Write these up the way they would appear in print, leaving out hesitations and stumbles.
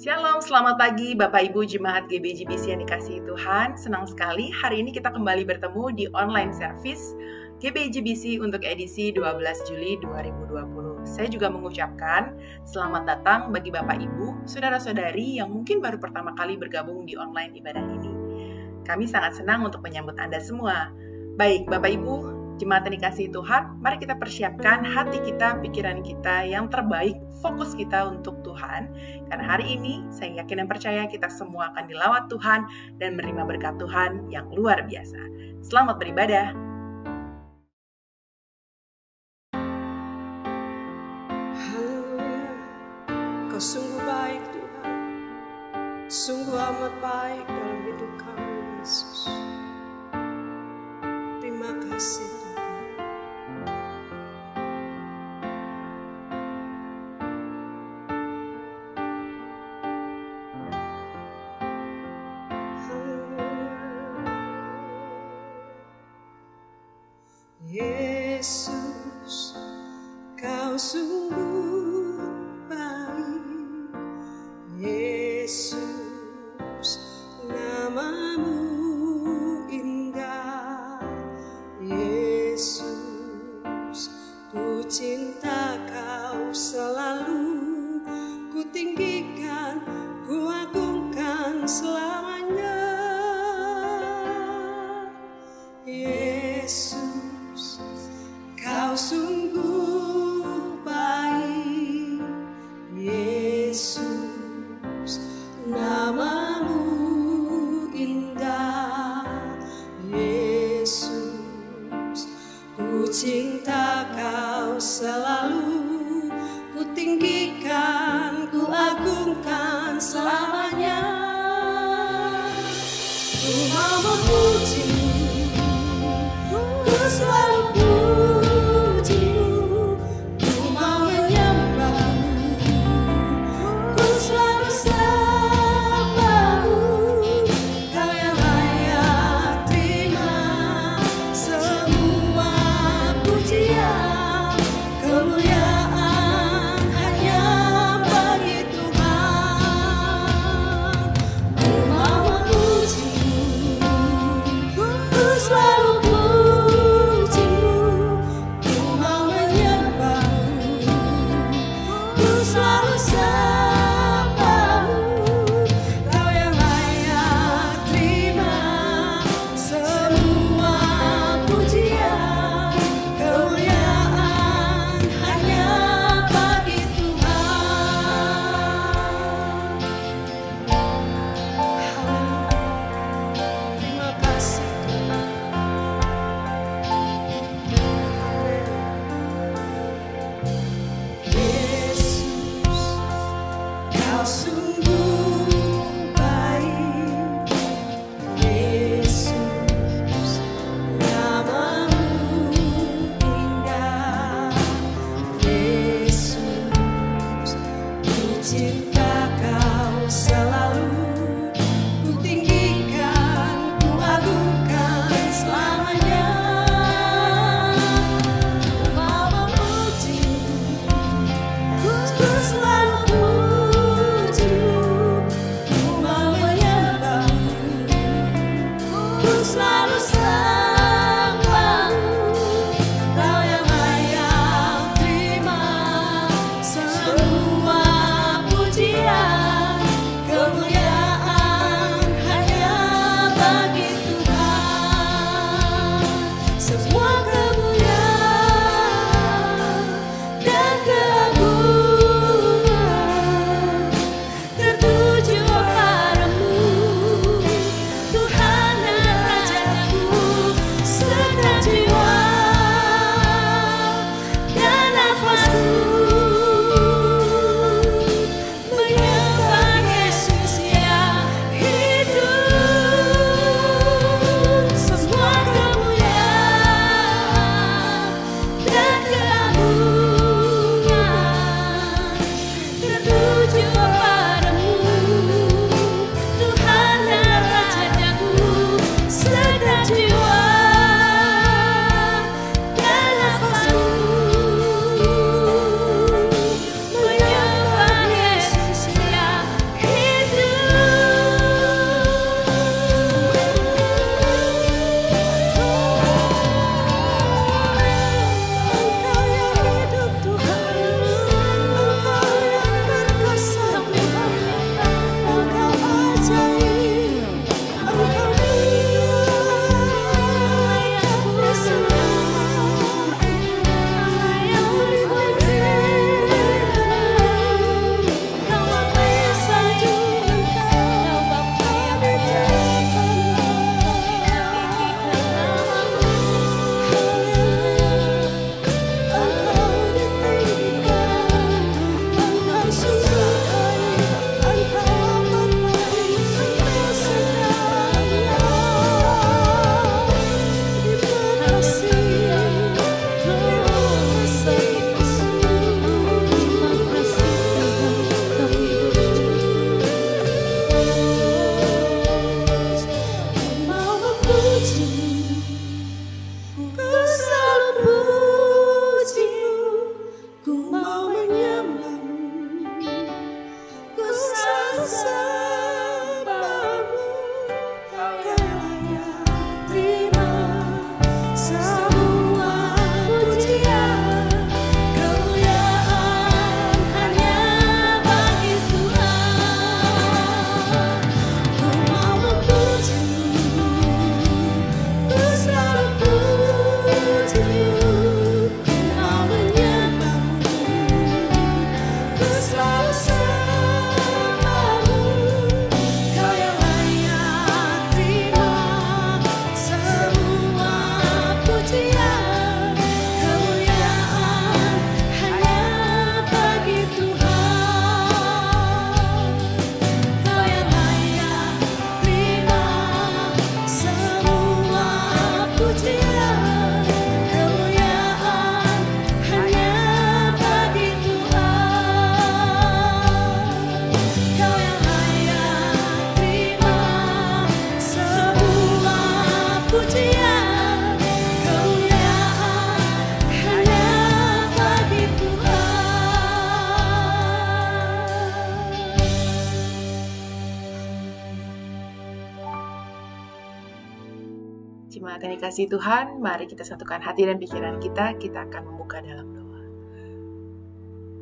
Shalom, selamat pagi Bapak Ibu Jemaat GBJBC yang dikasihi Tuhan. Senang sekali hari ini kita kembali bertemu di online service GBJBC untuk edisi 12 Juli 2020. Saya juga mengucapkan selamat datang bagi Bapak Ibu, saudara-saudari yang mungkin baru pertama kali bergabung di online ibadah ini. Kami sangat senang untuk menyambut Anda semua. Baik Bapak Ibu, Jemaat yang dikasihi Tuhan, mari kita persiapkan hati kita, pikiran kita yang terbaik, fokus kita untuk Tuhan. Karena hari ini, saya yakin dan percaya kita semua akan dilawat Tuhan dan menerima berkat Tuhan yang luar biasa. Selamat beribadah. Haleluya, Kau sungguh baik Tuhan, sungguh amat baik dalam hidup kami Yesus. Terima kasih Tuhan. Yesus, Kau sungguh baik. Yesus, namamu indah. Yesus, ku cinta Kau selalu. Ku tinggikan, ku agungkan selamanya. Yesus, Kau sungguh baik. Yesus, namamu indah. Yesus, ku cinta Kau selalu. Ku tinggikan, ku agungkan selamanya. Ku mau memuji-Mu, ku selalu puji-Mu. Ku mau menyembah-Mu, ku selalu sembah-Mu. Kau yang layak terima semua pujian, kemuliaan hanya bagi Tuhan. Ku mau memuji-Mu, ku selalu puji-Mu. Ku mau menyembah-Mu, ku selalu sembah-Mu. Kau yang layak terima semua pujian, kemuliaan hanya bagi Tuhan. Terima kasih Tuhan. Yesus, Kau sungguh baik. Yesus, namamu indah. Yesus, ku cinta Kau selalu. Ku tinggikan, ku agungkan selamanya. Ku mau memuji-Mu, ku selalu puji-Mu. Ku mau menyembah-Mu, ku selalu sembah-Mu. Kau yang layak terima semua pujian, kemuliaan Jemaat yang dikasihi Tuhan, mari kita satukan hati dan pikiran kita akan membuka dalam doa.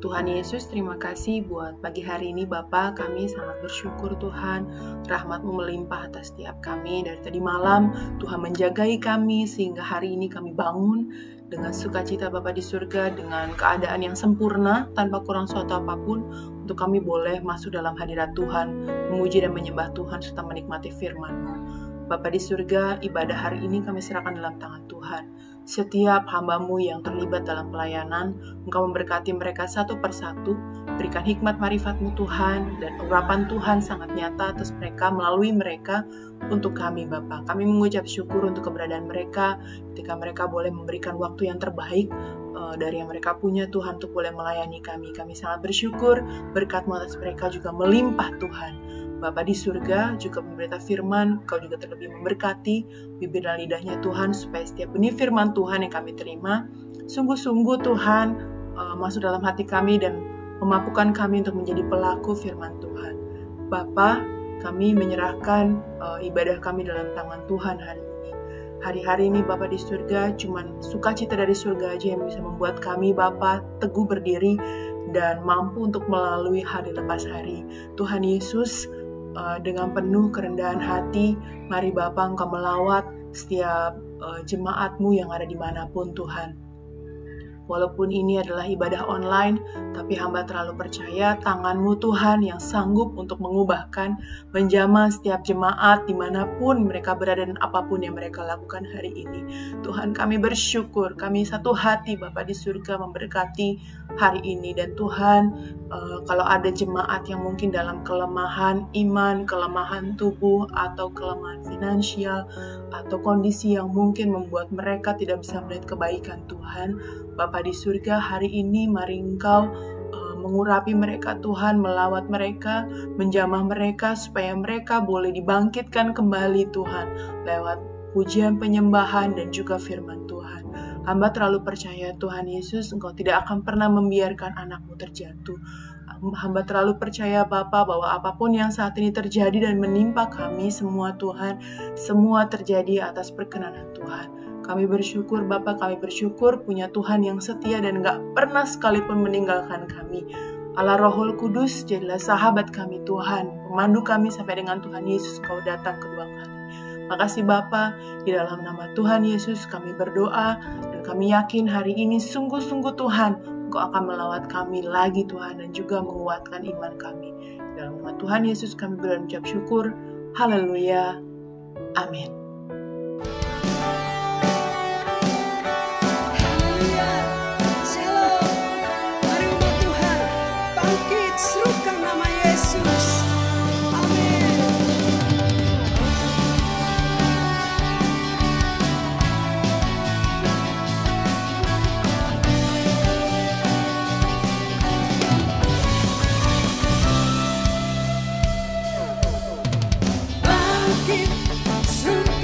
Tuhan Yesus, terima kasih buat pagi hari ini Bapa, kami sangat bersyukur Tuhan, rahmat-Mu melimpah atas setiap kami. Dari tadi malam, Tuhan menjagai kami sehingga hari ini kami bangun dengan sukacita Bapa di surga, dengan keadaan yang sempurna, tanpa kurang suatu apapun, untuk kami boleh masuk dalam hadirat Tuhan, memuji dan menyembah Tuhan, serta menikmati firman-Mu. Bapa di surga, ibadah hari ini kami serahkan dalam tangan Tuhan. Setiap hamba-Mu yang terlibat dalam pelayanan, Engkau memberkati mereka satu persatu, berikan hikmat marifat-Mu Tuhan, dan urapan Tuhan sangat nyata atas mereka, melalui mereka, untuk kami Bapa. Kami mengucap syukur untuk keberadaan mereka, ketika mereka boleh memberikan waktu yang terbaik, dari yang mereka punya Tuhan, untuk boleh melayani kami. Kami sangat bersyukur, berkat-Mu atas mereka juga melimpah Tuhan. Bapa di surga juga memberita firman, Kau juga terlebih memberkati bibir dan lidahnya Tuhan, supaya setiap benih firman Tuhan yang kami terima, sungguh-sungguh Tuhan masuk dalam hati kami dan memampukan kami untuk menjadi pelaku firman Tuhan. Bapa, kami menyerahkan ibadah kami dalam tangan Tuhan hari ini. Hari-hari ini Bapa di surga, cuman sukacita dari surga aja yang bisa membuat kami Bapa teguh berdiri dan mampu untuk melalui hari lepas hari. Tuhan Yesus, dengan penuh kerendahan hati, mari Bapa Engkau melawat setiap jemaat-Mu yang ada dimanapun Tuhan. Walaupun ini adalah ibadah online, tapi hamba terlalu percaya tangan-Mu Tuhan yang sanggup untuk mengubahkan, menjamah setiap jemaat dimanapun mereka berada dan apapun yang mereka lakukan hari ini. Tuhan, kami bersyukur, kami satu hati Bapa di surga memberkati hari ini. Dan Tuhan, kalau ada jemaat yang mungkin dalam kelemahan iman, kelemahan tubuh, atau kelemahan finansial, atau kondisi yang mungkin membuat mereka tidak bisa melihat kebaikan Tuhan, Bapa di surga, hari ini mari Engkau mengurapi mereka Tuhan, melawat mereka, menjamah mereka, supaya mereka boleh dibangkitkan kembali Tuhan, lewat pujian penyembahan dan juga firman Tuhan. Hamba terlalu percaya Tuhan Yesus, Engkau tidak akan pernah membiarkan anak-Mu terjatuh. Hamba terlalu percaya Bapa bahwa apapun yang saat ini terjadi dan menimpa kami semua Tuhan, semua terjadi atas perkenanan Tuhan. Kami bersyukur Bapa, kami bersyukur punya Tuhan yang setia dan gak pernah sekalipun meninggalkan kami. Allah Rohul Kudus, jadilah sahabat kami Tuhan, pemandu kami sampai dengan Tuhan Yesus Kau datang kedua kali. Makasih Bapa, di dalam nama Tuhan Yesus kami berdoa, dan kami yakin hari ini sungguh-sungguh Tuhan, Engkau akan melawat kami lagi Tuhan, dan juga menguatkan iman kami. Di dalam nama Tuhan Yesus kami berucap syukur. Haleluya. Amin. Haleluya. Shalom. Mari umat Tuhan bangkit, serukan nama Yesus. Amin. Bangkit, serukan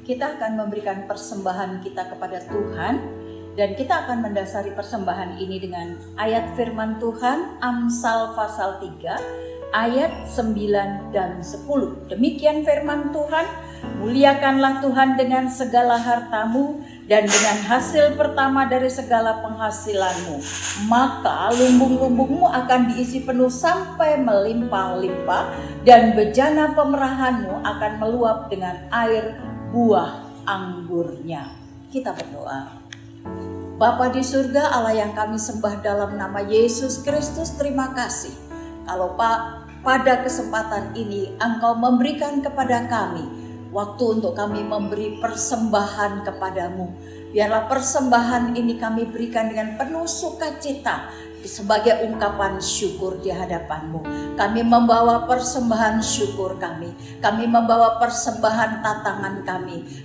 kita akan memberikan persembahan kita kepada Tuhan, dan kita akan mendasari persembahan ini dengan ayat firman Tuhan Amsal pasal 3 ayat 9 dan 10. Demikian firman Tuhan, muliakanlah Tuhan dengan segala hartamu dan dengan hasil pertama dari segala penghasilanmu, maka lumbung-lumbungmu akan diisi penuh sampai melimpah-limpah, dan bejana pemerahanmu akan meluap dengan air buah anggurnya. Kita berdoa. Bapa di surga, Allah yang kami sembah dalam nama Yesus Kristus, terima kasih kalau pada kesempatan ini Engkau memberikan kepada kami waktu untuk kami memberi persembahan kepadamu. Biarlah persembahan ini kami berikan dengan penuh sukacita sebagai ungkapan syukur di hadapan-Mu. Kami membawa persembahan syukur kami membawa persembahan tatangan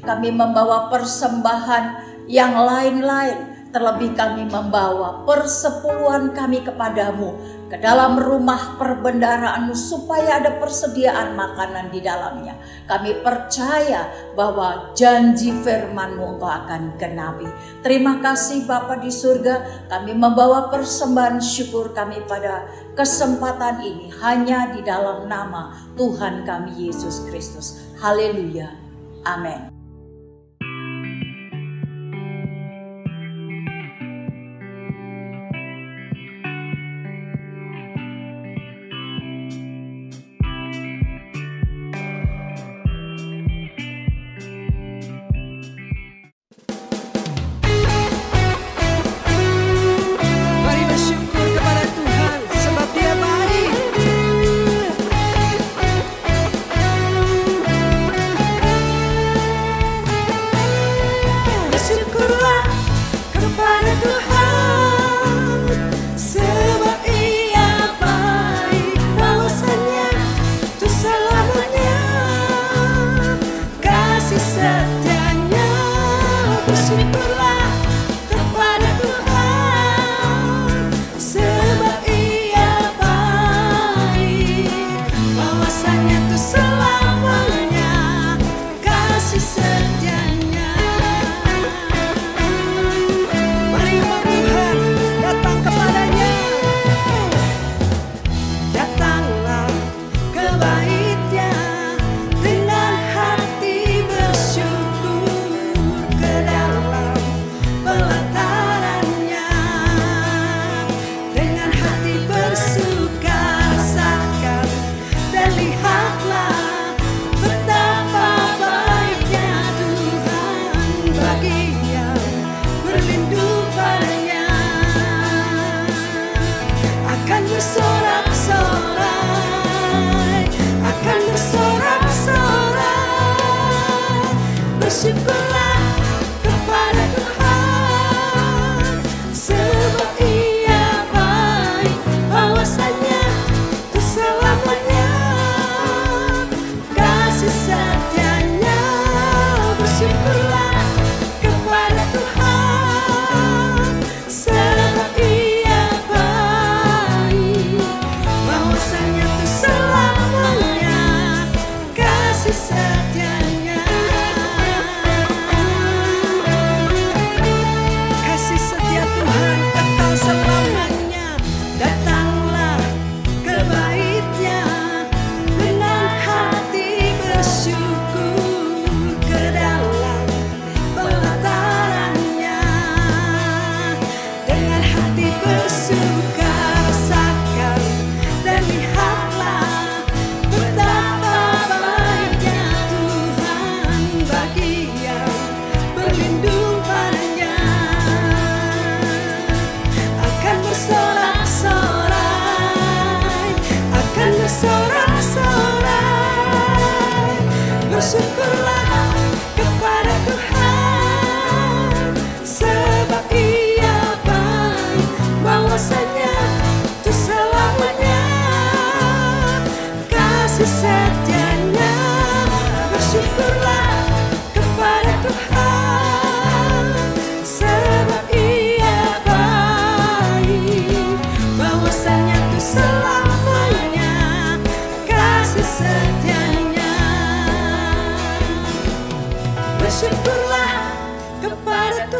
kami membawa persembahan yang lain-lain. Terlebih kami membawa persepuluhan kami kepadamu ke dalam rumah perbendaharaan-Mu supaya ada persediaan makanan di dalamnya. Kami percaya bahwa janji firman-Mu Engkau akan genapi. Terima kasih Bapa di surga, kami membawa persembahan syukur kami pada kesempatan ini hanya di dalam nama Tuhan kami Yesus Kristus. Haleluya. Amin. Mari bersyukur kepada Tuhan sebab Dia baik.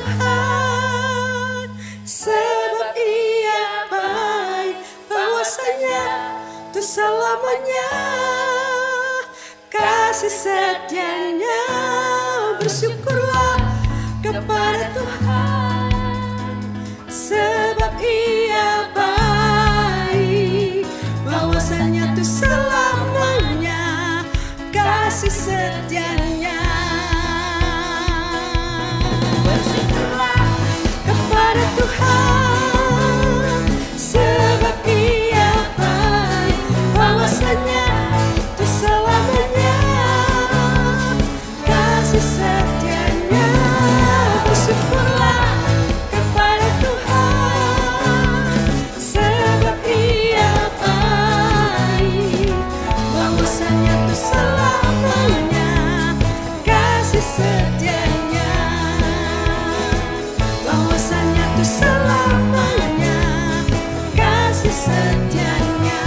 Tuhan, sebab Ia baik, bahwasanya itu selamanya kasih setianya. Bersyukurlah kepada Tuhan, sebab Ia baik, bahwasanya itu selamanya kasih setianya. Bersyukurlah kepada Tuhan, sebab Ia baik, bahwasanya itu selamanya kasih setianya. Bersyukurlah kepada Tuhan, sebab Ia baik, bahwasanya itu selamanya kasih setianya. Bahwasanya itu selamanya kasih setianya.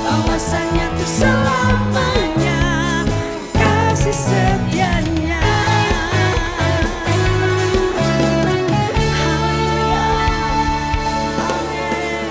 Bahwasanya itu selamanya kasih setianya. Haleluya. Amin.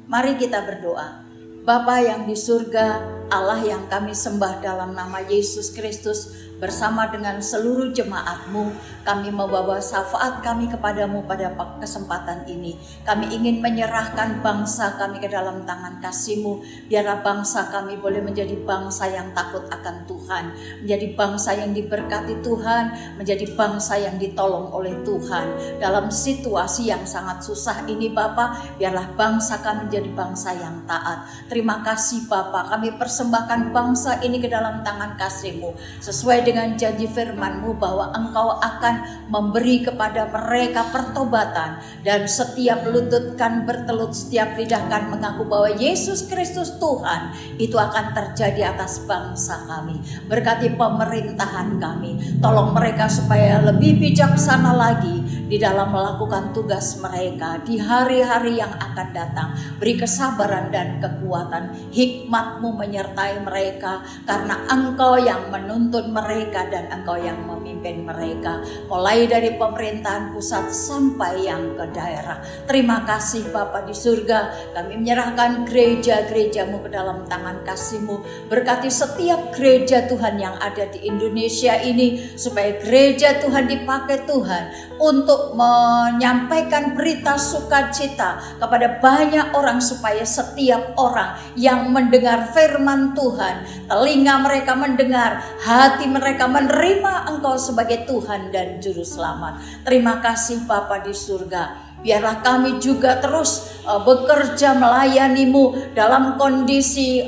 Mari kita berdoa. Bapa yang di surga, Allah yang kami sembah dalam nama Yesus Kristus, bersama dengan seluruh jemaat-Mu, kami membawa syafaat kami kepadamu pada kesempatan ini. Kami ingin menyerahkan bangsa kami ke dalam tangan kasih-Mu. Biarlah bangsa kami boleh menjadi bangsa yang takut akan Tuhan, menjadi bangsa yang diberkati Tuhan, menjadi bangsa yang ditolong oleh Tuhan. Dalam situasi yang sangat susah ini Bapa, biarlah bangsa kami menjadi bangsa yang taat. Terima kasih Bapa, kami persembahkan bangsa ini ke dalam tangan kasih-Mu, sesuai dengan janji firman-Mu bahwa Engkau akan memberi kepada mereka pertobatan, dan setiap lutut kan bertelut, setiap lidah kan mengaku bahwa Yesus Kristus Tuhan. Itu akan terjadi atas bangsa kami. Berkati pemerintahan kami, tolong mereka supaya lebih bijaksana lagi di dalam melakukan tugas mereka di hari-hari yang akan datang. Beri kesabaran dan kekuatan, hikmat-Mu menyertai mereka, karena Engkau yang menuntun mereka dan Engkau yang memimpin mereka, mulai dari pemerintahan pusat sampai yang ke daerah. Terima kasih Bapa di surga, kami menyerahkan gereja-gereja-Mu ke dalam tangan kasih-Mu. Berkati setiap gereja Tuhan yang ada di Indonesia ini, supaya gereja Tuhan dipakai Tuhan untuk menyampaikan berita sukacita kepada banyak orang, supaya setiap orang yang mendengar firman Tuhan, telinga mereka mendengar, hati mereka menerima Engkau sebagai Tuhan dan Juru Selamat. Terima kasih Bapa di surga. Biarlah kami juga terus bekerja melayani-Mu dalam kondisi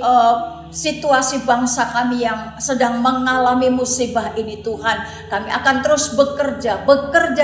situasi bangsa kami yang sedang mengalami musibah ini Tuhan. Kami akan terus bekerja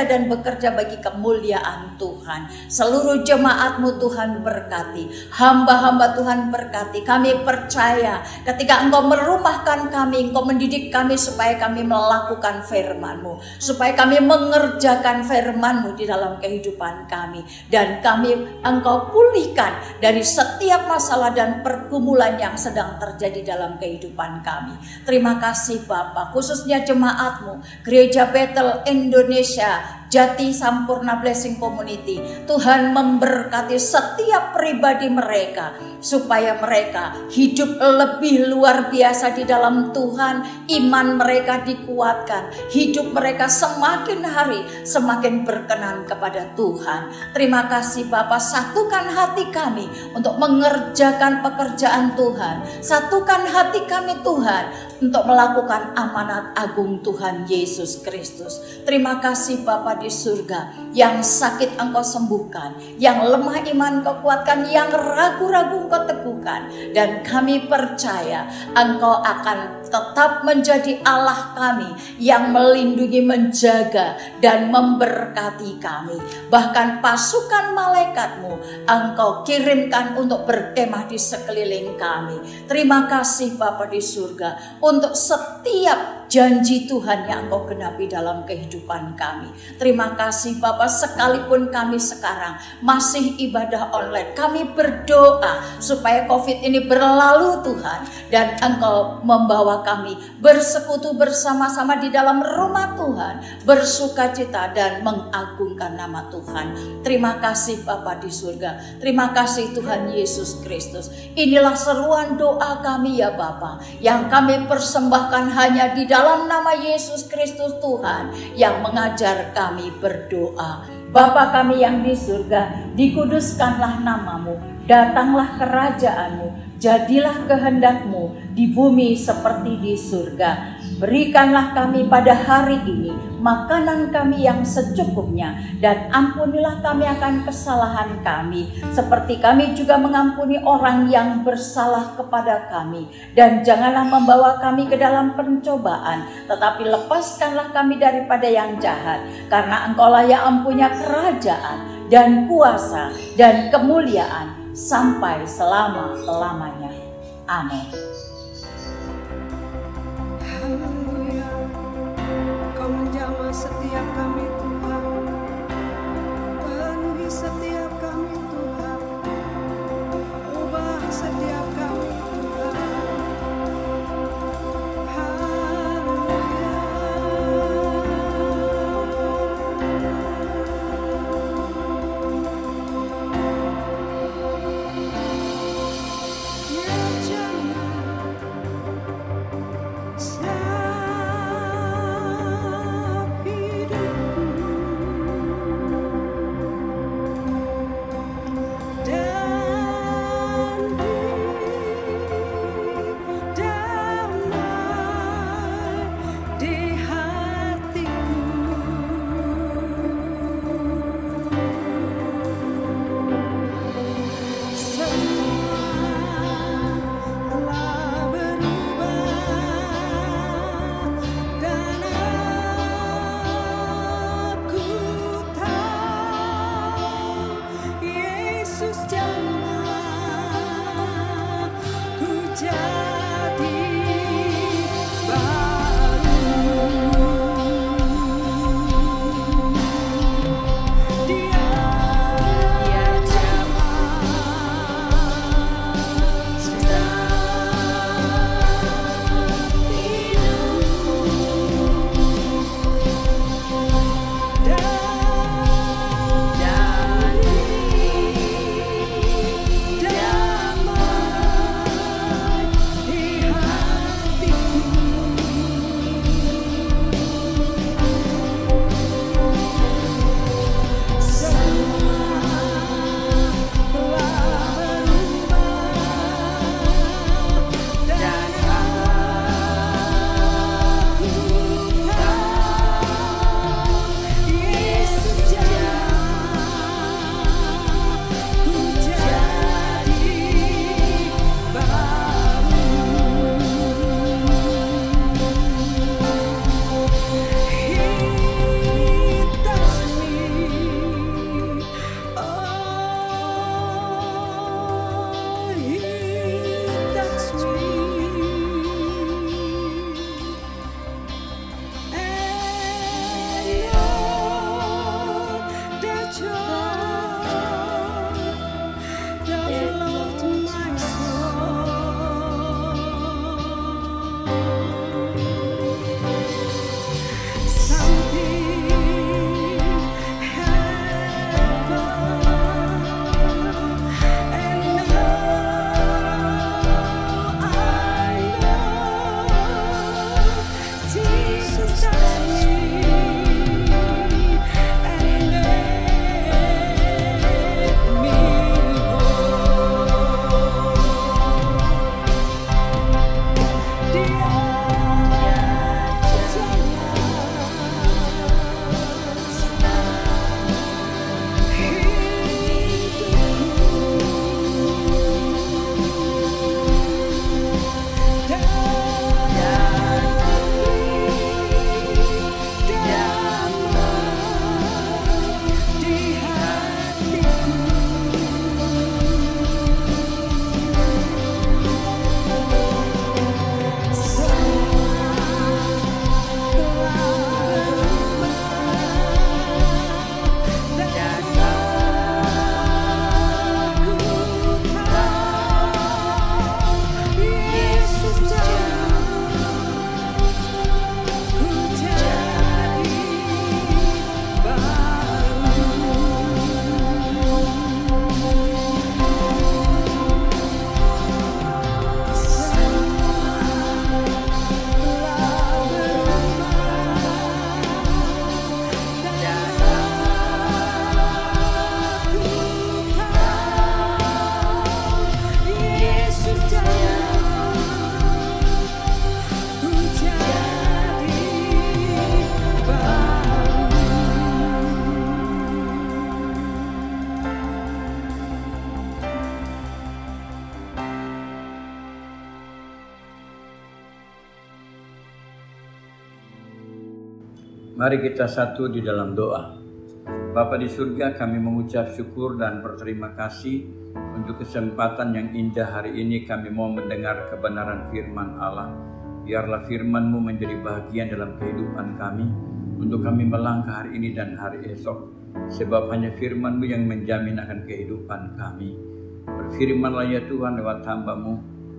dan bekerja bagi kemuliaan Tuhan. Seluruh jemaat-Mu Tuhan berkati, hamba-hamba Tuhan berkati. Kami percaya ketika Engkau merumahkan kami, Engkau mendidik kami supaya kami melakukan firman-Mu, supaya kami mengerjakan firman-Mu di dalam kehidupan kami, dan kami Engkau pulihkan dari setiap masalah dan pergumulan yang sedang terjadi dalam kehidupan kami. Terima kasih Bapa, khususnya jemaat-Mu Gereja Bethel Indonesia Jati Sampurna Blessing Community. Tuhan memberkati setiap pribadi mereka, supaya mereka hidup lebih luar biasa di dalam Tuhan. Iman mereka dikuatkan, hidup mereka semakin hari semakin berkenan kepada Tuhan. Terima kasih Bapa, satukan hati kami untuk mengerjakan pekerjaan Tuhan. Satukan hati kami Tuhan untuk melakukan amanat agung Tuhan Yesus Kristus. Terima kasih Bapa di surga, yang sakit Engkau sembuhkan, yang lemah iman Engkau kuatkan, yang ragu-ragu Engkau teguhkan, dan kami percaya Engkau akan tetap menjadi Allah kami yang melindungi, menjaga, dan memberkati kami. Bahkan pasukan malaikat-Mu Engkau kirimkan untuk berkemah di sekeliling kami. Terima kasih Bapa di surga untuk setiap janji Tuhan yang Engkau genapi dalam kehidupan kami. Terima kasih Bapa, sekalipun kami sekarang masih ibadah online, kami berdoa supaya COVID ini berlalu Tuhan, dan Engkau membawa kami bersekutu bersama-sama di dalam rumah Tuhan, bersukacita dan mengagungkan nama Tuhan. Terima kasih Bapa di surga, terima kasih Tuhan Yesus Kristus. Inilah seruan doa kami ya Bapa, yang kami persembahkan hanya di dalam nama Yesus Kristus Tuhan yang mengajar kami berdoa. Bapa kami yang di surga, dikuduskanlah namamu, datanglah kerajaanmu, jadilah kehendak-Mu di bumi seperti di surga. Berikanlah kami pada hari ini makanan kami yang secukupnya, dan ampunilah kami akan kesalahan kami, seperti kami juga mengampuni orang yang bersalah kepada kami. Dan janganlah membawa kami ke dalam pencobaan, tetapi lepaskanlah kami daripada yang jahat, karena Engkaulah yang mempunyai kerajaan dan kuasa dan kemuliaan sampai selama-lamanya. Amin. Haleluya. Kau menjamah setiap kami Tuhan, penuhi setiap kami Tuhan, ubah setiap kami Tuhan. Haleluya. Ya jangan Mari kita satu di dalam doa. Bapa di surga, kami mengucap syukur dan berterima kasih untuk kesempatan yang indah hari ini kami mau mendengar kebenaran firman Allah. Biarlah firman-Mu menjadi bahagian dalam kehidupan kami, untuk kami melangkah hari ini dan hari esok. Sebab hanya firman-Mu yang menjamin akan kehidupan kami. Berfirmanlah ya Tuhan lewat hamba-Mu,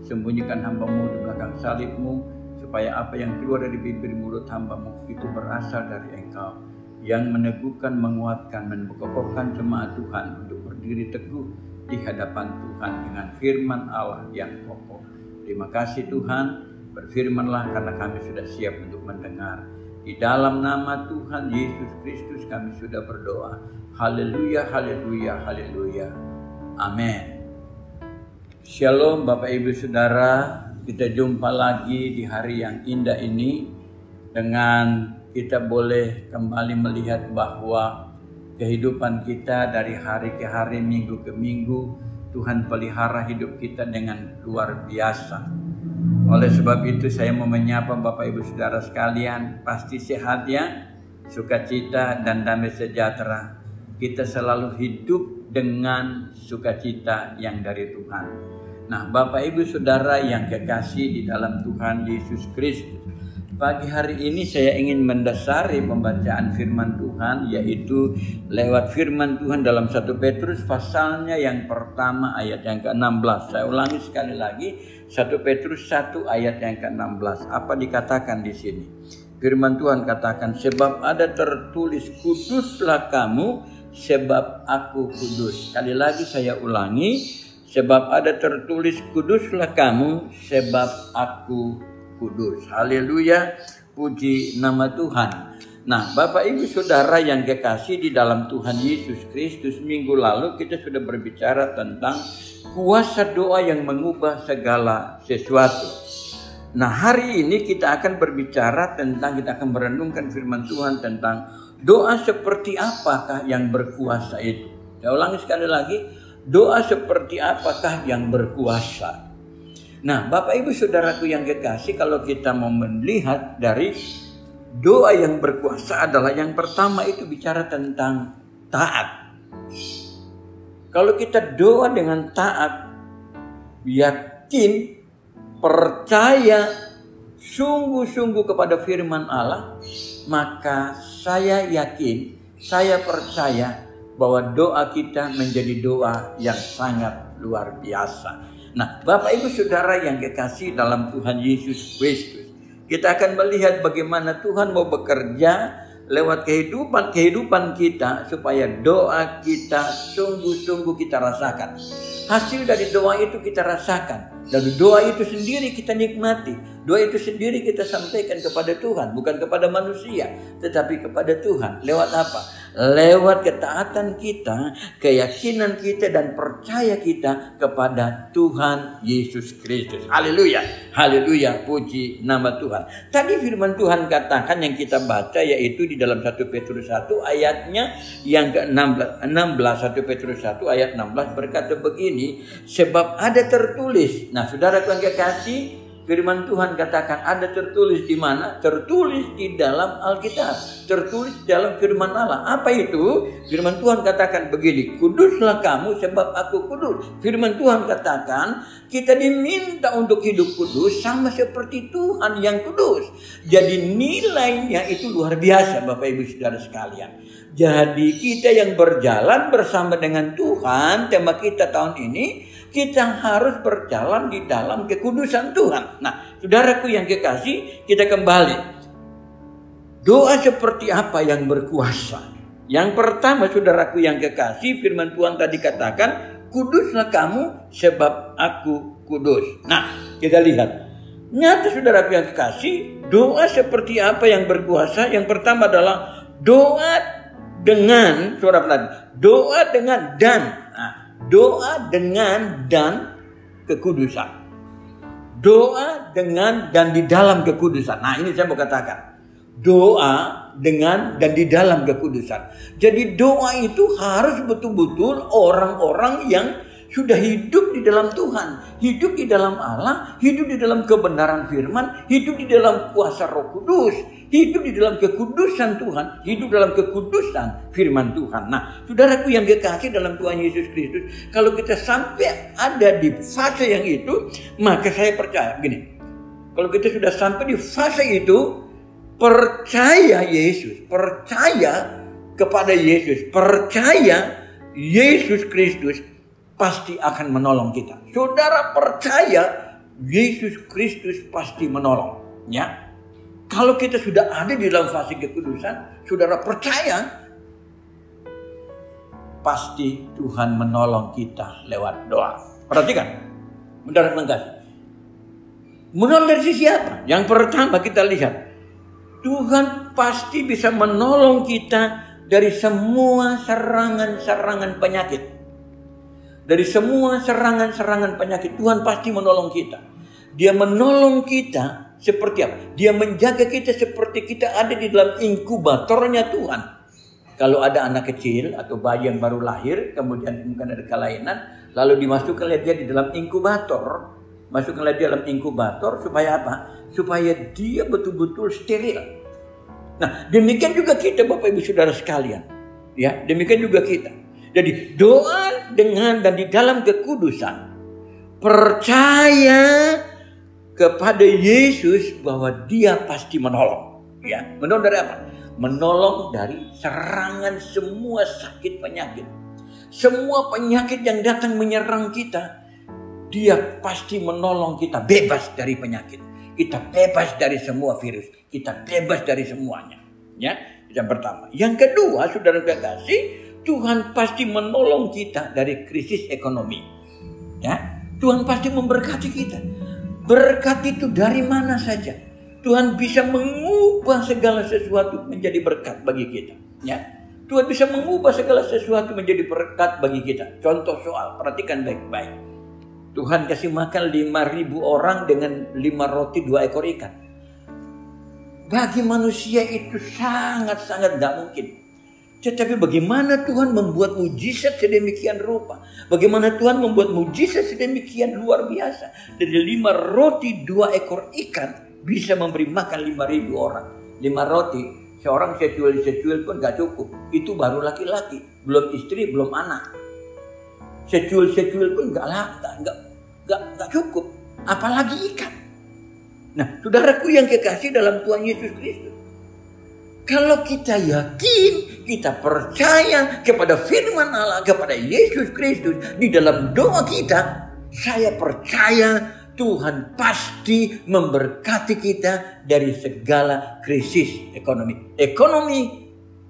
sembunyikan hamba-Mu di belakang salib-Mu, supaya apa yang keluar dari bibir mulut hamba-Mu itu berasal dari Engkau, yang meneguhkan, menguatkan, menkokohkan jemaat Tuhan untuk berdiri teguh di hadapan Tuhan dengan firman Allah yang kokoh. Terima kasih Tuhan, berfirmanlah karena kami sudah siap untuk mendengar. Di dalam nama Tuhan Yesus Kristus kami sudah berdoa. Haleluya, haleluya, haleluya. Amin. Shalom Bapak Ibu Saudara, kita jumpa lagi di hari yang indah ini dengan kita boleh kembali melihat bahwa kehidupan kita dari hari ke hari, minggu ke minggu, Tuhan pelihara hidup kita dengan luar biasa. Oleh sebab itu saya mau menyapa Bapak Ibu Saudara sekalian, pasti sehat ya, sukacita dan damai sejahtera. Kita selalu hidup dengan sukacita yang dari Tuhan. Nah, Bapak Ibu Saudara yang kekasih di dalam Tuhan Yesus Kristus, pagi hari ini saya ingin mendasari pembacaan firman Tuhan, yaitu lewat firman Tuhan dalam 1 Petrus pasalnya yang pertama ayat yang ke-16. Saya ulangi sekali lagi, 1 Petrus 1 ayat yang ke-16. Apa dikatakan di sini? Firman Tuhan katakan, sebab ada tertulis, kuduslah kamu sebab aku kudus. Sekali lagi saya ulangi, sebab ada tertulis, kuduslah kamu sebab aku kudus. Haleluya, puji nama Tuhan. Nah, Bapak Ibu Saudara yang kekasih di dalam Tuhan Yesus Kristus, minggu lalu kita sudah berbicara tentang kuasa doa yang mengubah segala sesuatu. Nah, hari ini kita akan berbicara tentang, kita akan merenungkan firman Tuhan tentang doa seperti apakah yang berkuasa itu. Saya ulangi sekali lagi, doa seperti apakah yang berkuasa? Nah, Bapak Ibu Saudaraku yang kekasih, kalau kita mau melihat dari doa yang berkuasa adalah yang pertama itu bicara tentang taat. Kalau kita doa dengan taat, yakin, percaya, sungguh-sungguh kepada firman Allah, maka saya yakin, saya percaya bahwa doa kita menjadi doa yang sangat luar biasa. Nah, Bapak Ibu Saudara yang kekasih dalam Tuhan Yesus Kristus, kita akan melihat bagaimana Tuhan mau bekerja lewat kehidupan kita supaya doa kita sungguh-sungguh kita rasakan. Hasil dari doa itu kita rasakan. Dan doa itu sendiri kita nikmati. Doa itu sendiri kita sampaikan kepada Tuhan, bukan kepada manusia, tetapi kepada Tuhan. Lewat apa? Lewat ketaatan kita, keyakinan kita, dan percaya kita kepada Tuhan Yesus Kristus. Haleluya, haleluya, puji nama Tuhan. Tadi firman Tuhan katakan yang kita baca, yaitu di dalam 1 Petrus 1 ayatnya yang ke-16. 1 Petrus 1 ayat 16 berkata begini, sebab ada tertulis. Nah, saudara yang kekasih, firman Tuhan katakan ada tertulis di mana? Tertulis di dalam Alkitab, tertulis dalam firman Allah. Apa itu? Firman Tuhan katakan begini, kuduslah kamu sebab aku kudus. Firman Tuhan katakan kita diminta untuk hidup kudus sama seperti Tuhan yang kudus. Jadi nilainya itu luar biasa Bapak Ibu Saudara sekalian. Jadi kita yang berjalan bersama dengan Tuhan, tema kita tahun ini, kita harus berjalan di dalam kekudusan Tuhan. Nah, saudaraku yang kekasih, kita kembali. Doa seperti apa yang berkuasa? Yang pertama, saudaraku yang kekasih, firman Tuhan tadi katakan, kuduslah kamu sebab aku kudus. Nah, kita lihat. Nyata saudaraku yang kekasih, doa seperti apa yang berkuasa? Yang pertama adalah doa dengan, suara pelan, doa dengan dan. Nah, doa dengan dan kekudusan. Doa dengan dan di dalam kekudusan. Nah, ini saya mau katakan. Doa dengan dan di dalam kekudusan. Jadi doa itu harus betul-betul orang-orang yang sudah hidup di dalam Tuhan, hidup di dalam Allah, hidup di dalam kebenaran firman, hidup di dalam kuasa Roh Kudus, hidup di dalam kekudusan Tuhan, hidup dalam kekudusan firman Tuhan. Nah, saudaraku yang kekasih dalam Tuhan Yesus Kristus, kalau kita sampai ada di fase yang itu, maka saya percaya gini. Kalau kita sudah sampai di fase itu, percaya Yesus, percaya kepada Yesus, percaya Yesus Kristus pasti akan menolong kita. Saudara percaya Yesus Kristus pasti menolong, ya. Kalau kita sudah ada di dalam fase kekudusan, saudara percaya pasti Tuhan menolong kita lewat doa. Perhatikan, saudara mengasihi. Menolong dari sisi apa? Yang pertama kita lihat, Tuhan pasti bisa menolong kita dari semua serangan-serangan penyakit. Dari semua serangan-serangan penyakit, Tuhan pasti menolong kita. Dia menolong kita seperti apa? Dia menjaga kita seperti kita ada di dalam inkubatornya Tuhan. Kalau ada anak kecil atau bayi yang baru lahir, kemudian mungkin ada kelainan, lalu dimasukkanlah dia di dalam inkubator. Masukkanlah dia dalam inkubator supaya apa? Supaya dia betul-betul steril. Nah, demikian juga kita Bapak Ibu Saudara sekalian. Ya, demikian juga kita. Jadi doa dengan dan di dalam kekudusan, percaya kepada Yesus bahwa Dia pasti menolong. Ya, menolong dari apa? Menolong dari serangan semua sakit penyakit. Semua penyakit yang datang menyerang kita, Dia pasti menolong kita bebas dari penyakit. Kita bebas dari semua virus. Kita bebas dari semuanya. Ya, yang pertama. Yang kedua, saudara kekasih, Tuhan pasti menolong kita dari krisis ekonomi. Ya, Tuhan pasti memberkati kita. Berkat itu dari mana saja. Tuhan bisa mengubah segala sesuatu menjadi berkat bagi kita. Ya, Tuhan bisa mengubah segala sesuatu menjadi berkat bagi kita. Contoh soal, perhatikan baik-baik. Tuhan kasih makan 5.000 orang dengan 5 roti 2 ekor ikan. Bagi manusia itu sangat-sangat tidak mungkin. Tetapi bagaimana Tuhan membuat mujizat sedemikian rupa. Bagaimana Tuhan membuat mujizat sedemikian luar biasa. Dari 5 roti 2 ekor ikan bisa memberi makan 5.000 orang. 5 roti, seorang secuil pun gak cukup. Itu baru laki-laki, belum istri, belum anak. Secuil pun gak cukup, apalagi ikan. Nah, saudaraku yang kekasih dalam Tuhan Yesus Kristus, kalau kita yakin, kita percaya kepada firman Allah, kepada Yesus Kristus di dalam doa kita, saya percaya Tuhan pasti memberkati kita dari segala krisis ekonomi. Ekonomi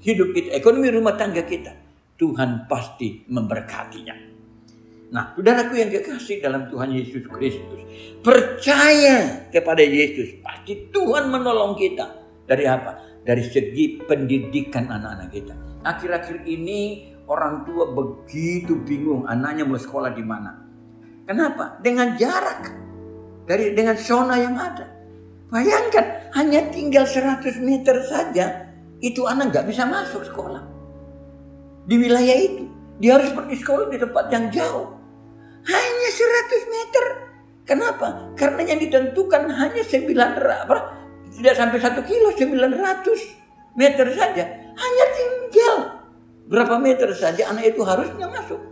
hidup kita, ekonomi rumah tangga kita, Tuhan pasti memberkatinya. Nah, saudaraku yang kekasih dalam Tuhan Yesus Kristus, percaya kepada Yesus, pasti Tuhan menolong kita. Dari apa? Dari segi pendidikan anak-anak kita. Akhir-akhir ini orang tua begitu bingung anaknya mau sekolah di mana. Kenapa? Dengan jarak, dengan zona yang ada. Bayangkan, hanya tinggal 100 meter saja, itu anak nggak bisa masuk sekolah. Di wilayah itu, dia harus pergi sekolah di tempat yang jauh. Hanya 100 meter. Kenapa? Karena yang ditentukan hanya 900, tidak sampai 1 kilo, 900 meter saja. Hanya tinggal berapa meter saja anak itu harusnya masuk.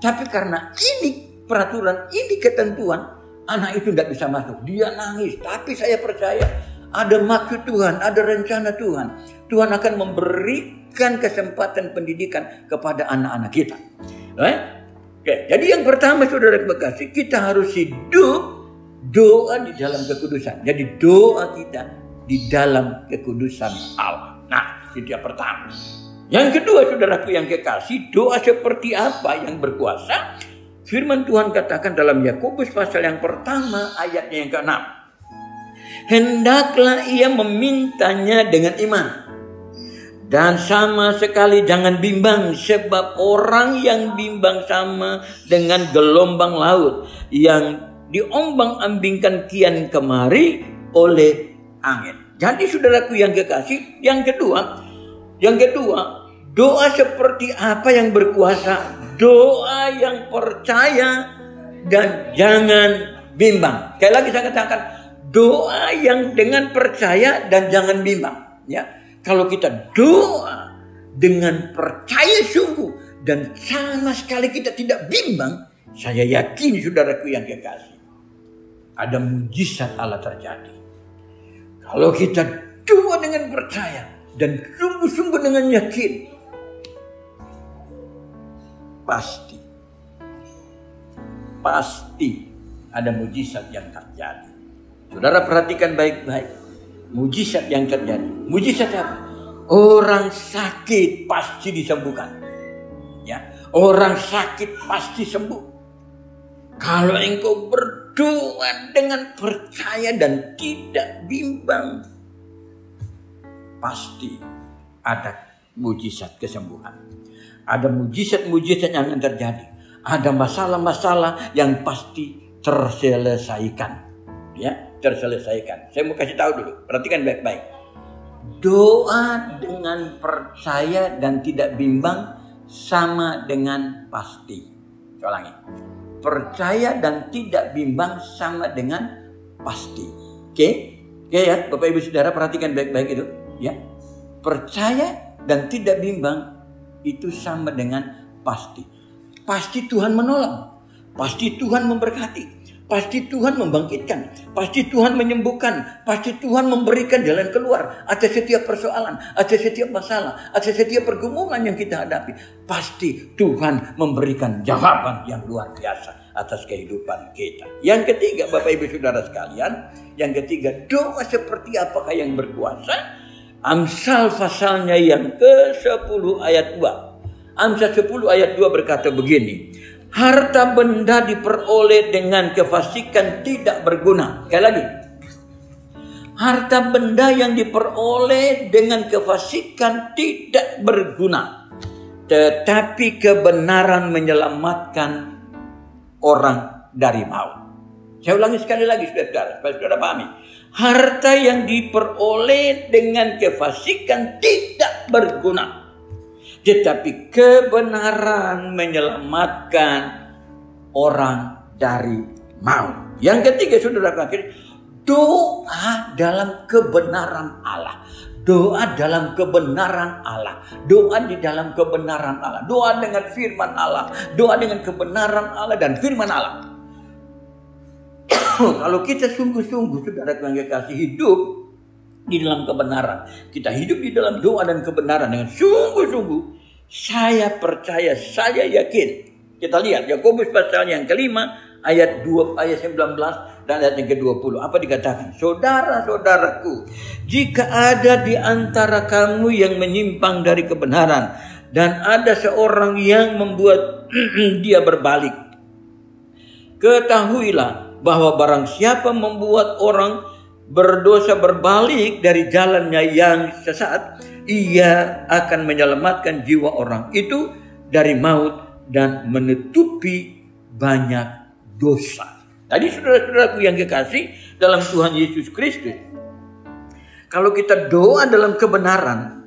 Tapi karena ini peraturan, ini ketentuan, anak itu tidak bisa masuk. Dia nangis. Tapi saya percaya ada maksud Tuhan, ada rencana Tuhan. Tuhan akan memberikan kesempatan pendidikan kepada anak-anak kita. Oke, jadi yang pertama saudara kekasih, kita harus hidup doa di dalam kekudusan. Jadi doa kita di dalam kekudusan Allah. Nah, itu yang pertama. Yang kedua saudaraku yang kekasih, doa seperti apa yang berkuasa? Firman Tuhan katakan dalam Yakobus pasal yang pertama ayatnya yang ke-6. Hendaklah ia memintanya dengan iman. Dan sama sekali jangan bimbang, sebab orang yang bimbang sama dengan gelombang laut yang diombang-ambingkan kian kemari oleh angin. Jadi saudaraku yang kekasih, yang kedua, doa seperti apa yang berkuasa? doa yang percaya dan jangan bimbang. Sekali lagi saya katakan, doa yang dengan percaya dan jangan bimbang. Ya, kalau kita doa dengan percaya sungguh dan sama sekali kita tidak bimbang, saya yakin saudaraku yang kekasih, ada mujizat Allah terjadi. Kalau kita doa dengan percaya dan sungguh-sungguh dengan yakin, pasti ada mujizat yang terjadi. Saudara perhatikan baik-baik. Mujizat yang terjadi. Mujizat apa? Orang sakit pasti disembuhkan. Ya, orang sakit pasti sembuh. Kalau engkau berdoa dengan percaya dan tidak bimbang, pasti ada mujizat kesembuhan. Ada mujizat-mujizat yang akan terjadi. Ada masalah-masalah yang pasti terselesaikan. Ya, terselesaikan. Saya mau kasih tahu dulu. Perhatikan baik-baik. Doa dengan percaya dan tidak bimbang sama dengan pasti. Saya ulangi. Percaya dan tidak bimbang sama dengan pasti. Oke? Oke ya, Bapak Ibu Saudara perhatikan baik-baik itu. Ya. Percaya dan tidak bimbang itu sama dengan pasti. Pasti Tuhan menolong. Pasti Tuhan memberkati. Pasti Tuhan membangkitkan. Pasti Tuhan menyembuhkan. Pasti Tuhan memberikan jalan keluar atas setiap persoalan, atas setiap masalah, atas setiap pergumulan yang kita hadapi. Pasti Tuhan memberikan jawaban yang luar biasa atas kehidupan kita. Yang ketiga, Bapak Ibu Saudara sekalian, yang ketiga, doa seperti apakah yang berkuasa? Amsal pasalnya yang ke-10 ayat 2. Amsal 10 ayat 2 berkata begini. Harta benda diperoleh dengan kefasikan tidak berguna. Sekali lagi. Harta benda yang diperoleh dengan kefasikan tidak berguna. Tetapi kebenaran menyelamatkan orang dari maut. Saya ulangi sekali lagi saudara, supaya saudara pahami. Harta yang diperoleh dengan kefasikan tidak berguna. Tetapi kebenaran menyelamatkan orang dari maut. Yang ketiga saudara kekasih, doa dalam kebenaran Allah. Doa dalam kebenaran Allah. Doa di dalam kebenaran Allah. Doa dengan firman Allah. Doa dengan kebenaran Allah dan firman Allah. Kalau kita sungguh-sungguh saudara kekasih hidup di dalam kebenaran, kita hidup di dalam doa dan kebenaran dengan sungguh-sungguh, saya percaya, saya yakin. Kita lihat Yakobus pasal yang kelima ayat 2 ayat 19 dan ayat yang ke-20. Apa dikatakan? Saudara-saudaraku, jika ada di antara kamu yang menyimpang dari kebenaran dan ada seorang yang membuat dia berbalik, ketahuilah bahwa barang siapa membuat orang berdosa berbalik dari jalannya yang sesat, ia akan menyelamatkan jiwa orang itu dari maut dan menutupi banyak dosa. Tadi saudara-saudaraku yang kekasih dalam Tuhan Yesus Kristus, kalau kita doa dalam kebenaran,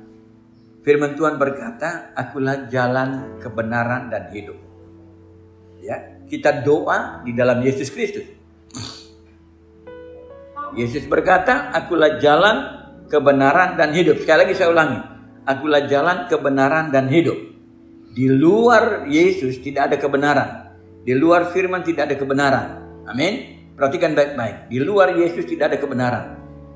firman Tuhan berkata, akulah jalan, kebenaran dan hidup. Ya, kita doa di dalam Yesus Kristus. Yesus berkata, akulah jalan, kebenaran dan hidup. Sekali lagi saya ulangi, akulah jalan, kebenaran dan hidup. Di luar Yesus tidak ada kebenaran. Di luar firman tidak ada kebenaran. Amin. Perhatikan baik-baik. Di luar Yesus tidak ada kebenaran.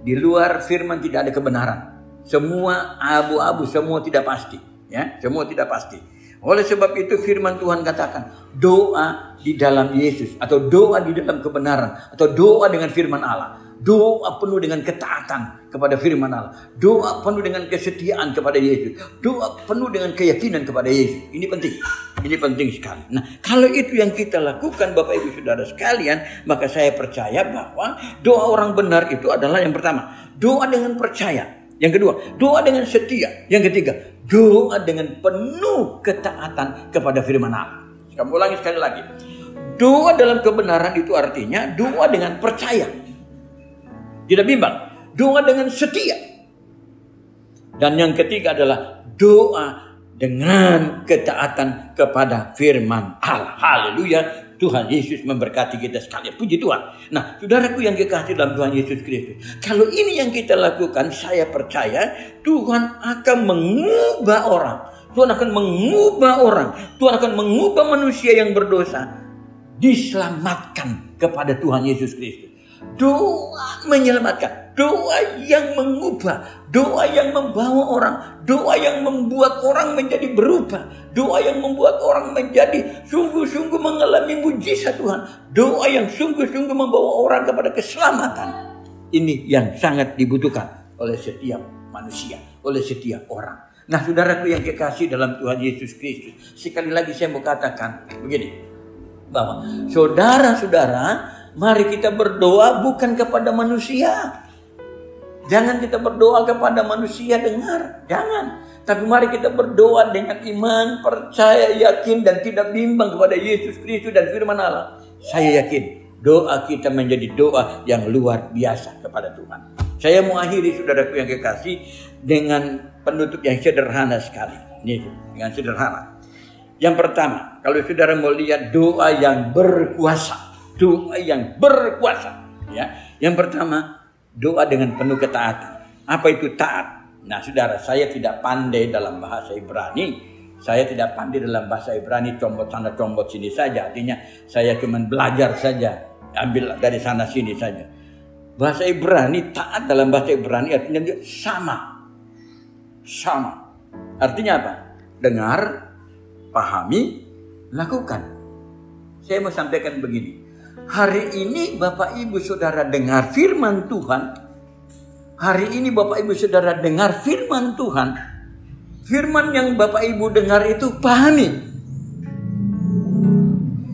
Di luar firman tidak ada kebenaran. Semua abu-abu, semua tidak pasti. Ya, semua tidak pasti. Oleh sebab itu firman Tuhan katakan, doa di dalam Yesus atau doa di dalam kebenaran atau doa dengan firman Allah. Doa penuh dengan ketaatan kepada firman Allah. Doa penuh dengan kesetiaan kepada Yesus. Doa penuh dengan keyakinan kepada Yesus. Ini penting. Ini penting sekali. Nah, kalau itu yang kita lakukan Bapak Ibu Saudara sekalian, maka saya percaya bahwa doa orang benar itu adalah yang pertama, doa dengan percaya. Yang kedua, doa dengan setia. Yang ketiga, doa dengan penuh ketaatan kepada firman Allah. Saya ulangi sekali lagi. Doa dalam kebenaran itu artinya doa dengan percaya. Tidak bimbang. Doa dengan setia. Dan yang ketiga adalah doa dengan ketaatan kepada firman Allah. Haleluya. Tuhan Yesus memberkati kita sekalian. Puji Tuhan. Nah, saudaraku yang kekasih dalam Tuhan Yesus Kristus, kalau ini yang kita lakukan, saya percaya Tuhan akan mengubah orang. Tuhan akan mengubah orang. Tuhan akan mengubah manusia yang berdosa diselamatkan kepada Tuhan Yesus Kristus. Doa menyelamatkan, doa yang mengubah, doa yang membawa orang, doa yang membuat orang menjadi berubah, doa yang membuat orang menjadi sungguh-sungguh mengalami mujizat Tuhan, doa yang sungguh-sungguh membawa orang kepada keselamatan. Ini yang sangat dibutuhkan oleh setiap manusia, oleh setiap orang. Nah, saudaraku yang kekasih dalam Tuhan Yesus Kristus, sekali lagi saya mau katakan begini, bahwa saudara-saudara, mari kita berdoa bukan kepada manusia. Jangan kita berdoa kepada manusia dengar, jangan. Tapi mari kita berdoa dengan iman, percaya, yakin, dan tidak bimbang kepada Yesus Kristus dan firman Allah. Saya yakin doa kita menjadi doa yang luar biasa kepada Tuhan. Saya mau akhiri saudaraku yang kekasih dengan penutup yang sederhana sekali. Ini dengan sederhana. Yang pertama, kalau saudara mau lihat doa yang berkuasa. Doa yang berkuasa, ya. Yang pertama, doa dengan penuh ketaatan. Apa itu taat? Nah, saudara, saya tidak pandai dalam bahasa Ibrani. Saya tidak pandai dalam bahasa Ibrani, combot sana combot sini saja. Artinya saya cuma belajar saja, ambil dari sana sini saja. Bahasa Ibrani, taat dalam bahasa Ibrani artinya sama. Sama. Artinya apa? Dengar, pahami, lakukan. Saya mau sampaikan begini. Hari ini Bapak Ibu Saudara dengar firman Tuhan. Hari ini Bapak Ibu Saudara dengar firman Tuhan. Firman yang Bapak Ibu dengar itu pahami.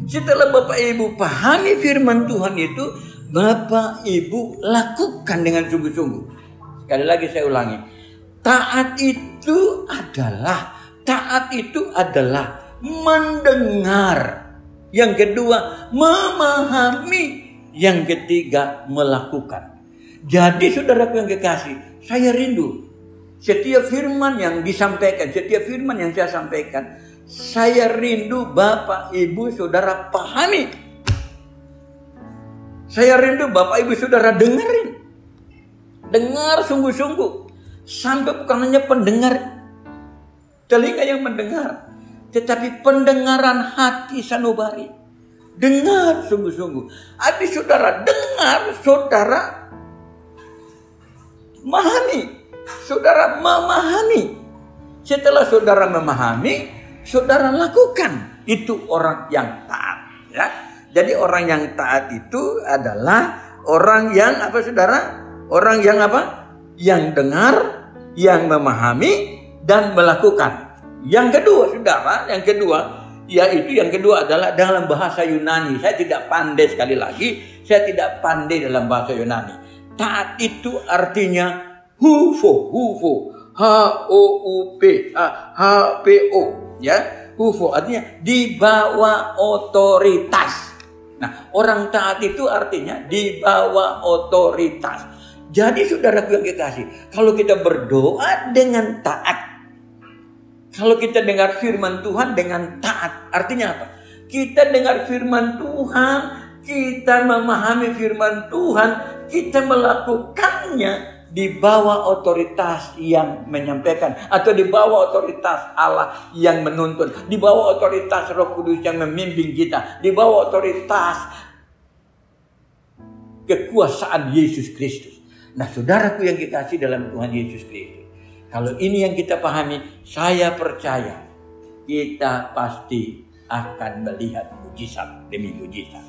Setelah Bapak Ibu pahami firman Tuhan itu, Bapak Ibu lakukan dengan sungguh-sungguh. Sekali lagi saya ulangi. Taat itu adalah mendengar. Yang kedua, memahami. Yang ketiga, melakukan. Jadi saudaraku yang kekasih, saya rindu setiap firman yang disampaikan, setiap firman yang saya sampaikan, saya rindu Bapak Ibu Saudara pahami. Saya rindu Bapak Ibu Saudara dengerin. Dengar sungguh-sungguh. Sampai bukan hanya pendengar telinga yang mendengar, tetapi pendengaran hati sanubari. Dengar sungguh-sungguh. Habis saudara dengar, saudara memahami. Saudara memahami. Setelah saudara memahami, saudara lakukan. Itu orang yang taat, ya. Jadi orang yang taat itu adalah orang yang apa saudara? Orang yang apa? Yang dengar, yang memahami dan melakukan. Yang kedua saudara, yang kedua adalah dalam bahasa Yunani. Saya tidak pandai, sekali lagi, saya tidak pandai dalam bahasa Yunani. Taat itu artinya hufo, H-O-U-P-H-P-O, ya. Hufo artinya di bawah otoritas. Nah, orang taat itu artinya di bawah otoritas. Jadi saudaraku yang kekasih, kalau kita berdoa dengan taat, kalau kita dengar firman Tuhan dengan taat, artinya apa? Kita dengar firman Tuhan, kita memahami firman Tuhan, kita melakukannya di bawah otoritas yang menyampaikan, atau di bawah otoritas Allah yang menuntun, di bawah otoritas Roh Kudus yang membimbing kita, di bawah otoritas kekuasaan Yesus Kristus. Nah, saudaraku yang kekasih dalam Tuhan Yesus Kristus, kalau ini yang kita pahami, saya percaya kita pasti akan melihat mujizat demi mujizat.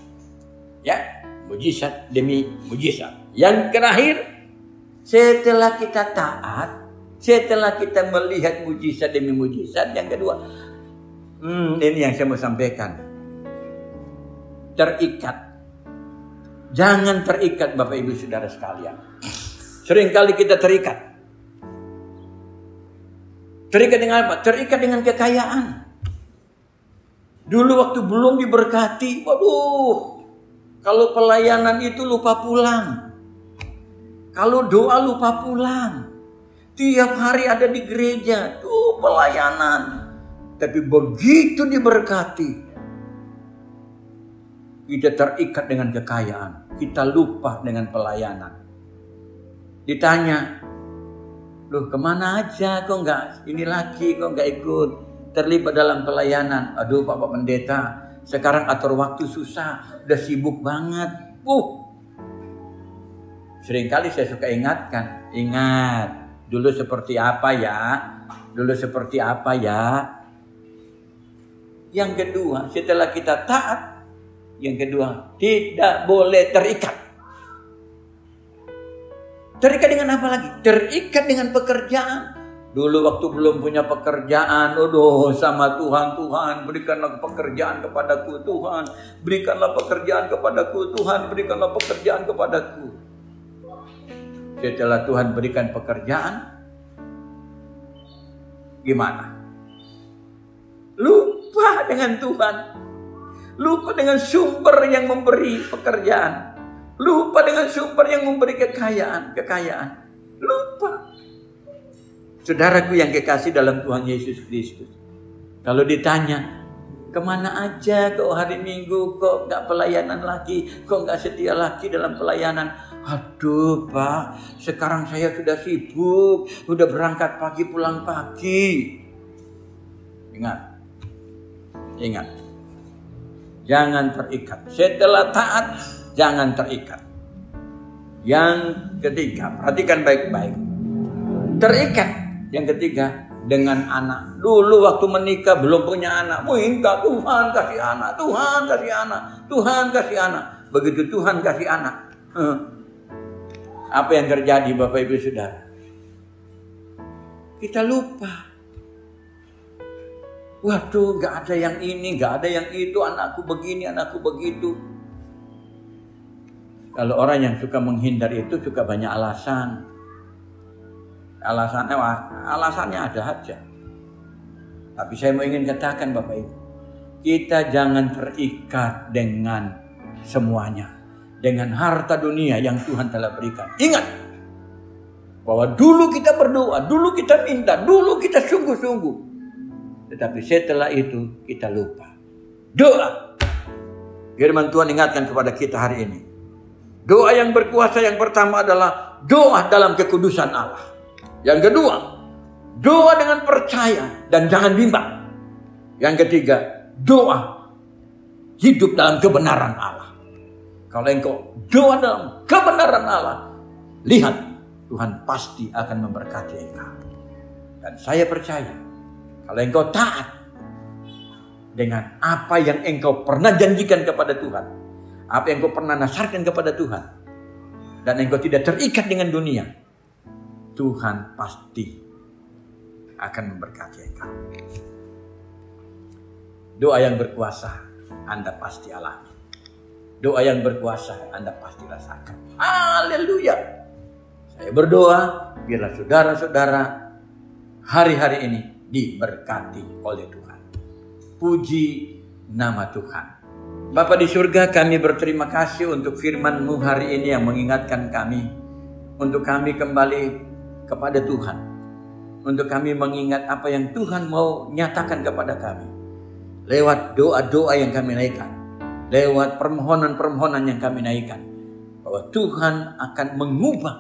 Ya, mujizat demi mujizat. Yang terakhir, setelah kita taat, setelah kita melihat mujizat demi mujizat, yang kedua, ini yang saya mau sampaikan. Terikat. Jangan terikat Bapak Ibu Saudara sekalian. Seringkali kita terikat. Terikat dengan apa? Terikat dengan kekayaan. Dulu waktu belum diberkati, waduh, kalau pelayanan itu lupa pulang. Kalau doa lupa pulang. Tiap hari ada di gereja, tuh pelayanan. Tapi begitu diberkati, kita terikat dengan kekayaan. Kita lupa dengan pelayanan. Ditanya, loh kemana aja? Kok nggak ini lagi? Kok nggak ikut terlibat dalam pelayanan? Aduh Bapak Pendeta, sekarang atur waktu susah. Udah sibuk banget. Seringkali saya suka ingatkan. Ingat, dulu seperti apa ya? Dulu seperti apa ya? Yang kedua, setelah kita taat, yang kedua, tidak boleh terikat. Terikat dengan apa lagi? Terikat dengan pekerjaan. Dulu waktu belum punya pekerjaan, sama Tuhan, Tuhan berikanlah pekerjaan kepadaku, Tuhan berikanlah pekerjaan kepadaku, Tuhan berikanlah pekerjaan kepadaku. Setelah Tuhan berikan pekerjaan, gimana? Lupa dengan Tuhan. Lupa dengan sumber yang memberi pekerjaan. Lupa dengan sumber yang memberi kekayaan. Lupa. Saudaraku yang kekasih dalam Tuhan Yesus Kristus. Kalau ditanya, kemana aja kok hari Minggu, kok gak pelayanan lagi, kok gak setia lagi dalam pelayanan? Aduh Pak, sekarang saya sudah sibuk, udah berangkat pagi pulang pagi. Ingat, jangan terikat. Setelah taat, jangan terikat. Yang ketiga, perhatikan baik-baik. Terikat. Yang ketiga, dengan anak. Dulu waktu menikah belum punya anak, minta Tuhan kasih anak, Tuhan kasih anak, Tuhan kasih anak. Begitu Tuhan kasih anak, apa yang terjadi Bapak Ibu Saudara? Kita lupa. Waduh, gak ada yang ini, gak ada yang itu, anakku begini, anakku begitu. Kalau orang yang suka menghindar itu suka banyak alasan. Alasannya ada aja. Tapi saya mau ingin katakan Bapak Ibu, kita jangan terikat dengan semuanya, dengan harta dunia yang Tuhan telah berikan. Ingat bahwa dulu kita berdoa, dulu kita minta, dulu kita sungguh-sungguh. Tetapi setelah itu kita lupa. Doa. Firman Tuhan ingatkan kepada kita hari ini. Doa yang berkuasa yang pertama adalah doa dalam kekudusan Allah. Yang kedua, doa dengan percaya dan jangan bimbang. Yang ketiga, doa hidup dalam kebenaran Allah. Kalau engkau doa dalam kebenaran Allah, lihat Tuhan pasti akan memberkati engkau. Dan saya percaya kalau engkau taat dengan apa yang engkau pernah janjikan kepada Tuhan, apa yang engkau pernah nasarkan kepada Tuhan, dan engkau tidak terikat dengan dunia, Tuhan pasti akan memberkati engkau. Doa yang berkuasa Anda pasti alami. Doa yang berkuasa Anda pasti rasakan. Haleluya. Saya berdoa biarlah saudara-saudara hari-hari ini diberkati oleh Tuhan. Puji nama Tuhan. Bapa di surga, kami berterima kasih untuk firman-Mu hari ini yang mengingatkan kami untuk kami kembali kepada Tuhan, untuk kami mengingat apa yang Tuhan mau nyatakan kepada kami lewat doa-doa yang kami naikkan, lewat permohonan-permohonan yang kami naikkan, bahwa Tuhan akan mengubah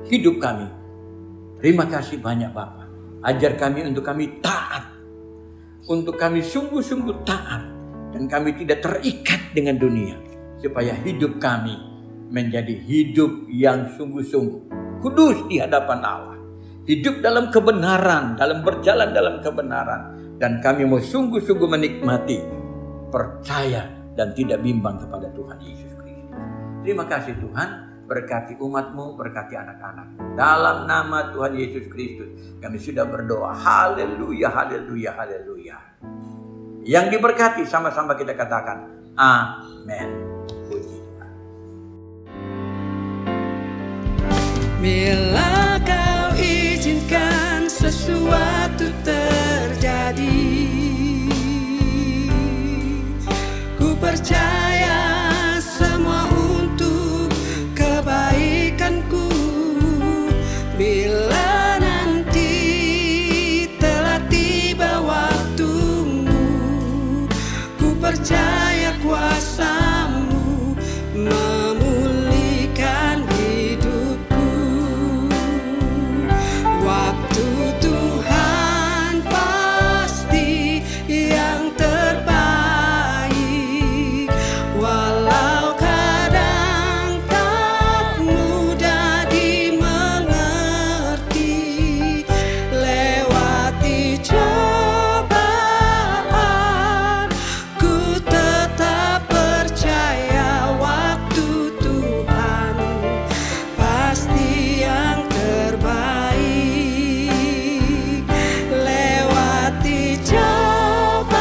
hidup kami. Terima kasih banyak Bapa. Ajar kami untuk kami taat, untuk kami sungguh-sungguh taat, dan kami tidak terikat dengan dunia, supaya hidup kami menjadi hidup yang sungguh-sungguh kudus di hadapan Allah, hidup dalam kebenaran, dalam berjalan dalam kebenaran, dan kami mau sungguh-sungguh menikmati, percaya dan tidak bimbang kepada Tuhan Yesus Kristus. Terima kasih Tuhan. Berkati umat-Mu, berkati anak-anak-Mu. Dalam nama Tuhan Yesus Kristus kami sudah berdoa. Haleluya, haleluya, haleluya. Yang diberkati sama-sama kita katakan amin. Puji Tuhan. Bila Kau izinkan sesuatu terjadi, ku percaya semua untuk kebaikanku. Bila nanti telah tiba percaya kuasa-Mu memulihkan hidupku. Waktu Tuhan pasti yang terbaik, walau kadang tak mudah dimengerti. Lewati cobaan, ku tetap percaya waktu Tuhan pasti yang terbaik. Lewati cobaan,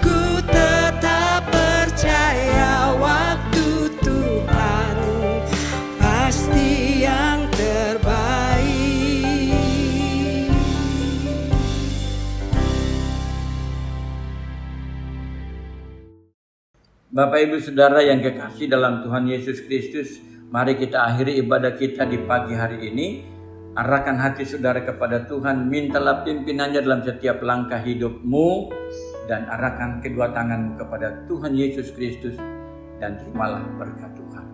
ku tetap percaya waktu Tuhan pasti yang terbaik. Bapak Ibu Saudara yang kekasih dalam Tuhan Yesus Kristus, mari kita akhiri ibadah kita di pagi hari ini. Arahkan hati saudara kepada Tuhan, mintalah pimpinannya dalam setiap langkah hidupmu, dan arahkan kedua tanganmu kepada Tuhan Yesus Kristus, dan terimalah berkat Tuhan.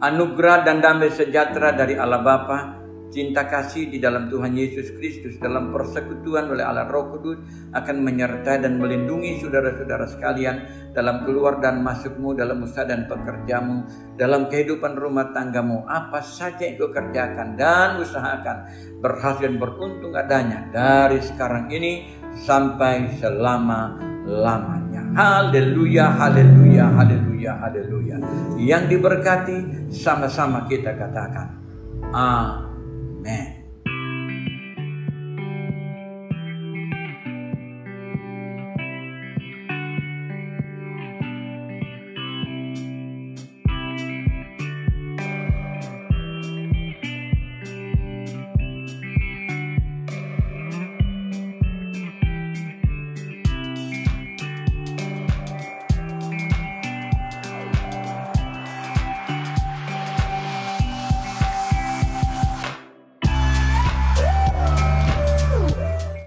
Anugerah dan damai sejahtera dari Allah Bapa, cinta kasih di dalam Tuhan Yesus Kristus, dalam persekutuan oleh Allah Roh Kudus akan menyertai dan melindungi saudara-saudara sekalian dalam keluar dan masukmu, dalam usaha dan pekerjamu, dalam kehidupan rumah tanggamu. Apa saja yang kau kerjakan dan usahakan, berhasil dan beruntung adanya dari sekarang ini sampai selama-lamanya. Haleluya, haleluya, haleluya, haleluya. Yang diberkati sama-sama kita katakan amin.